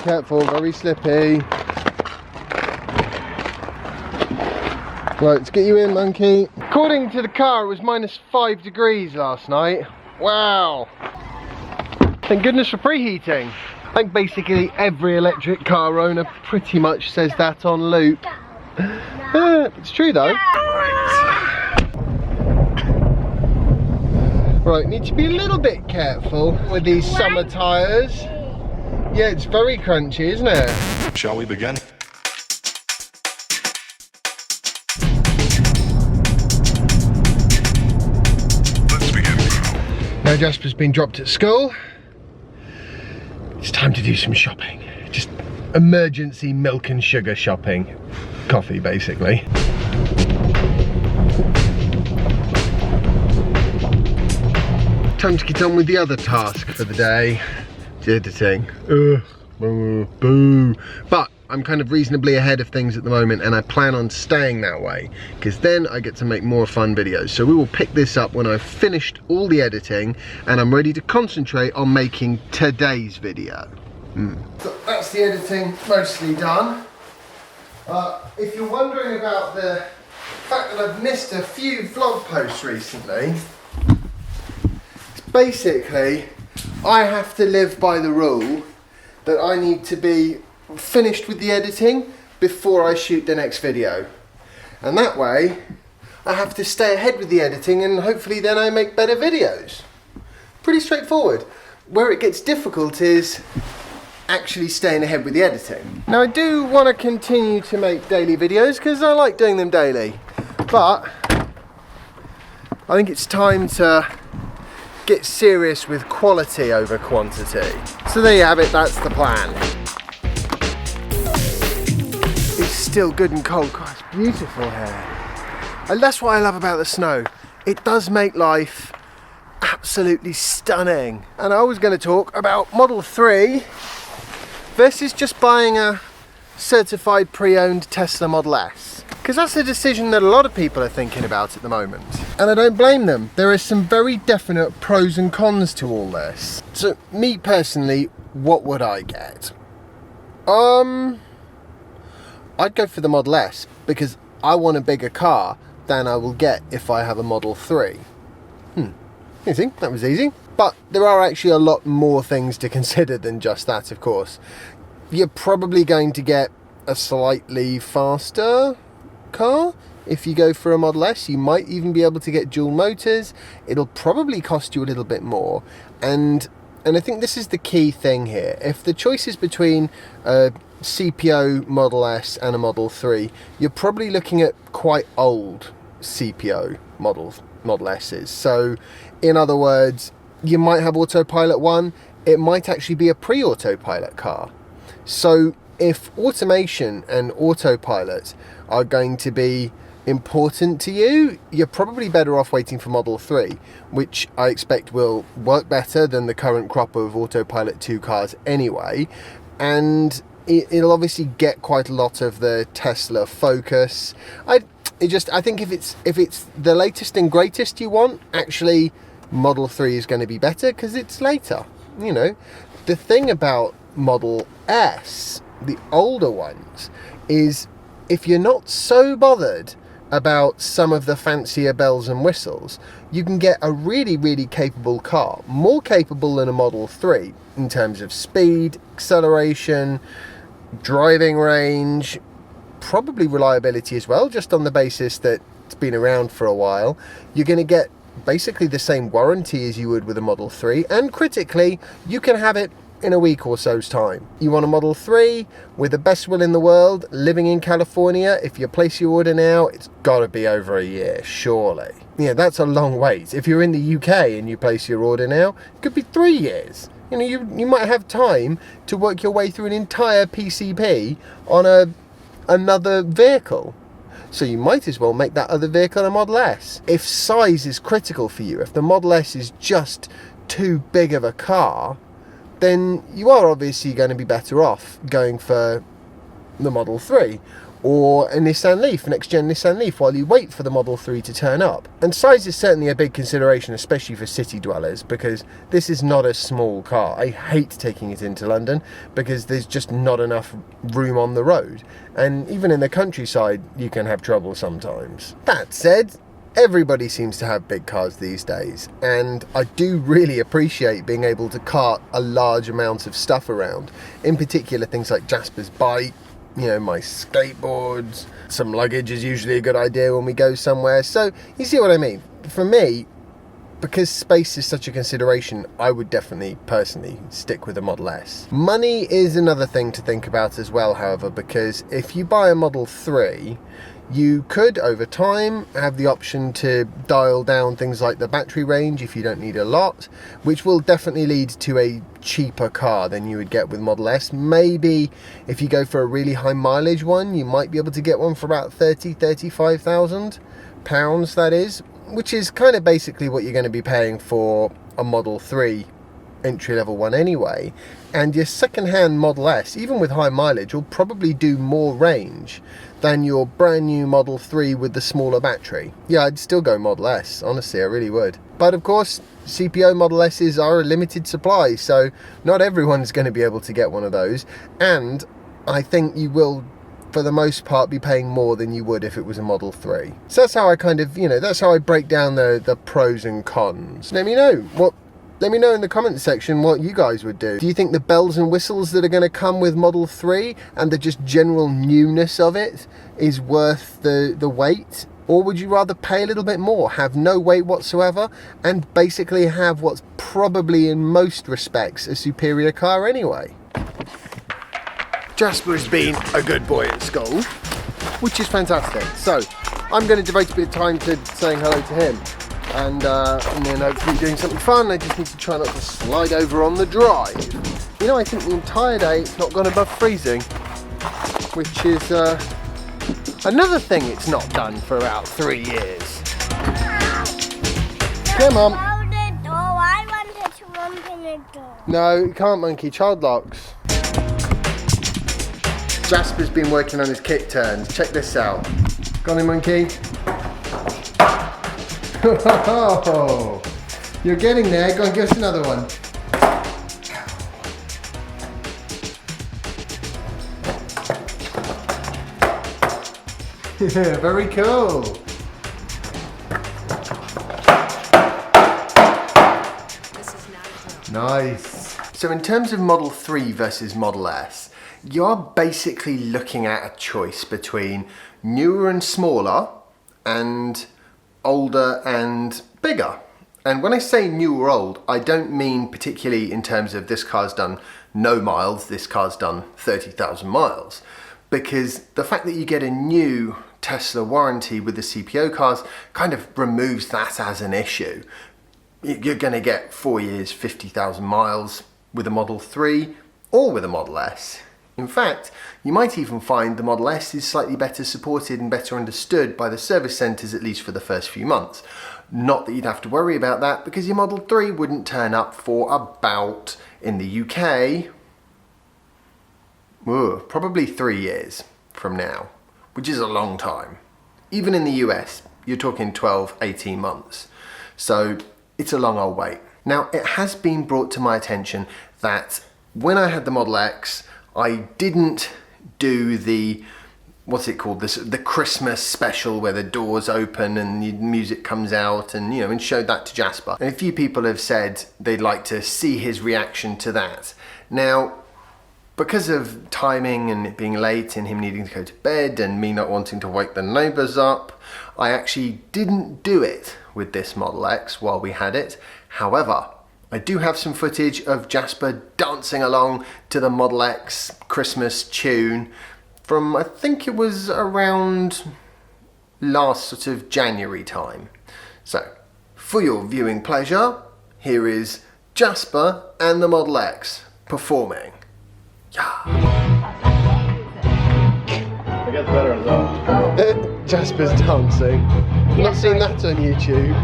careful, very slippy. Right, let's get you in, monkey. According to the car, it was -5 degrees last night. Wow. Thank goodness for preheating. I think basically every electric car owner pretty much says that on loop. It's true though. Right, need to be a little bit careful with these summer tyres. Yeah, it's very crunchy, isn't it? Shall we begin? Let's begin. Now Jasper's been dropped at school. It's time to do some shopping. Just emergency milk and sugar shopping. Coffee, basically. Time to get on with the other task for the day. The editing. Boo. But I'm kind of reasonably ahead of things at the moment, and I plan on staying that way, because then I get to make more fun videos. So we will pick this up when I've finished all the editing and I'm ready to concentrate on making today's video. So that's the editing mostly done. If you're wondering about the fact that I've missed a few vlog posts recently, it's basically I have to live by the rule that I need to be finished with the editing before I shoot the next video. And that way, I have to stay ahead with the editing, and hopefully then I make better videos. Pretty straightforward. Where it gets difficult is actually staying ahead with the editing. Now I do want to continue to make daily videos because I like doing them daily, but I think it's time to get serious with quality over quantity. So there you have it, that's the plan. It's still good and cold. God, it's beautiful here. And that's what I love about the snow. It does make life absolutely stunning. And I was going to talk about Model 3 versus just buying a certified pre-owned Tesla Model S. Because that's a decision that a lot of people are thinking about at the moment. And I don't blame them. There are some very definite pros and cons to all this. So me personally, what would I get? I'd go for the Model S because I want a bigger car than I will get if I have a Model 3. Easy, that was easy. But there are actually a lot more things to consider than just that, of course. You're probably going to get a slightly faster car if you go for a Model S. You might even be able to get dual motors. It'll probably cost you a little bit more. And I think this is the key thing here. If the choice is between a CPO Model S and a Model 3, you're probably looking at quite old CPO Model S's. So in other words, you might have autopilot 1, it might actually be a pre-autopilot car. So if automation and autopilot are going to be important to you, you're probably better off waiting for Model 3, which I expect will work better than the current crop of autopilot 2 cars anyway, and it'll obviously get quite a lot of the Tesla focus. I think if it's the latest and greatest you want, actually Model 3 is going to be better because it's later. You know, the thing about Model S, the older ones, is if you're not so bothered about some of the fancier bells and whistles, you can get a really, really capable car, more capable than a Model 3 in terms of speed, acceleration, driving range, probably reliability as well, just on the basis that it's been around for a while. You're going to get basically the same warranty as you would with a Model 3, and critically, you can have it in a week or so's time. You want a Model 3 with the best will in the world, living in California, if you place your order now, it's got to be over a year, surely. Yeah, that's a long wait. If you're in the UK and you place your order now, it could be 3 years. You know, you might have time to work your way through an entire PCP on another vehicle. So you might as well make that other vehicle a Model S. If size is critical for you, if the Model S is just too big of a car, then you are obviously going to be better off going for the Model 3. or a Nissan Leaf, next gen Nissan Leaf, while you wait for the Model 3 to turn up. And size is certainly a big consideration, especially for city dwellers, because this is not a small car. I hate taking it into London because there's just not enough room on the road. And even in the countryside, you can have trouble sometimes. That said, everybody seems to have big cars these days, and I do really appreciate being able to cart a large amount of stuff around. In particular, things like Jasper's bike, you know, my skateboards. Some luggage is usually a good idea when we go somewhere. So you see what I mean? For me, because space is such a consideration, I would definitely personally stick with a Model S. Money is another thing to think about as well, however, because if you buy a Model 3, you could, over time, have the option to dial down things like the battery range if you don't need a lot, which will definitely lead to a cheaper car than you would get with Model S. Maybe if you go for a really high mileage one, you might be able to get one for about £35,000, that is, which is kind of basically what you're going to be paying for a Model 3 entry-level one anyway. And your second-hand Model S, even with high mileage, will probably do more range than your brand new Model 3 with the smaller battery. Yeah, I'd still go Model S, honestly, I really would. But of course, CPO Model S's are a limited supply, so not everyone's going to be able to get one of those. And I think you will, for the most part, be paying more than you would if it was a Model 3. So that's how I kind of, that's how I break down the pros and cons. Let me know in the comments section what you guys would do. Do you think the bells and whistles that are going to come with Model 3 and the just general newness of it is worth the wait? Or would you rather pay a little bit more, have no wait whatsoever, and basically have what's probably in most respects a superior car anyway? Jasper has been a good boy at school, which is fantastic. So I'm going to devote a bit of time to saying hello to him. And then hopefully doing something fun. I just need to try not to slide over on the drive. I think the entire day it's not gone above freezing, which is another thing it's not done for about 3 years. Come on. I wanted to open the door. No, you can't, monkey. Child locks. Jasper's been working on his kit turns. Check this out. Got him, monkey. Oh, you're getting there. Go and give us another one. Very cool. Nice. So in terms of Model 3 versus Model S, you're basically looking at a choice between newer and smaller and older and bigger. And when I say new or old, I don't mean particularly in terms of this car's done no miles, this car's done 30,000 miles. Because the fact that you get a new Tesla warranty with the CPO cars kind of removes that as an issue. You're going to get 4 years, 50,000 miles with a Model 3 or with a Model S. In fact, you might even find the Model S is slightly better supported and better understood by the service centres, at least for the first few months. Not that you'd have to worry about that, because your Model 3 wouldn't turn up for about, in the UK, probably 3 years from now, which is a long time. Even in the US, you're talking 12, 18 months. So it's a long old wait. Now, it has been brought to my attention that when I had the Model X, I didn't do the, what's it called, the Christmas special where the doors open and the music comes out, and showed that to Jasper. And a few people have said they'd like to see his reaction to that. Now, because of timing and it being late and him needing to go to bed and me not wanting to wake the neighbours up, I actually didn't do it with this Model X while we had it. However, I do have some footage of Jasper dancing along to the Model X Christmas tune from, I think it was around last sort of January time. So, for your viewing pleasure, here is Jasper and the Model X performing. Yeah. It gets better as well. Jasper's dancing. I've not seen that on YouTube.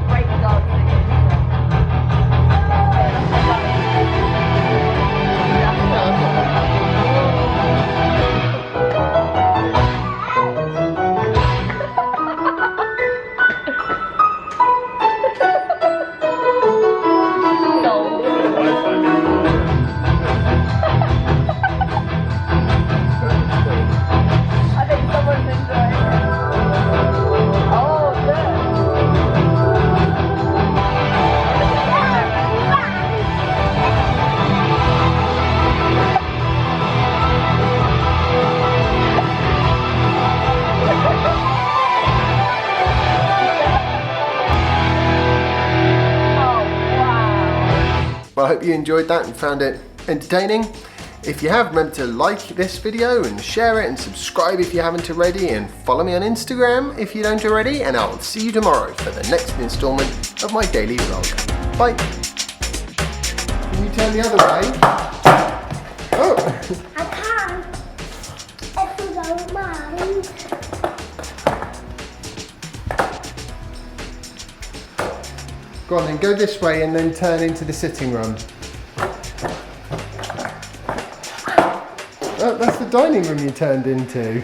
hope you enjoyed that and found it entertaining. If you have, remember to like this video and share it and subscribe if you haven't already, and follow me on Instagram if you don't already, and I'll see you tomorrow for the next installment of my daily vlog. Bye. Can you turn the other way? Oh! I can't, if you don't mind. Go on then, go this way and then turn into the sitting room. Oh, that's the dining room you turned into.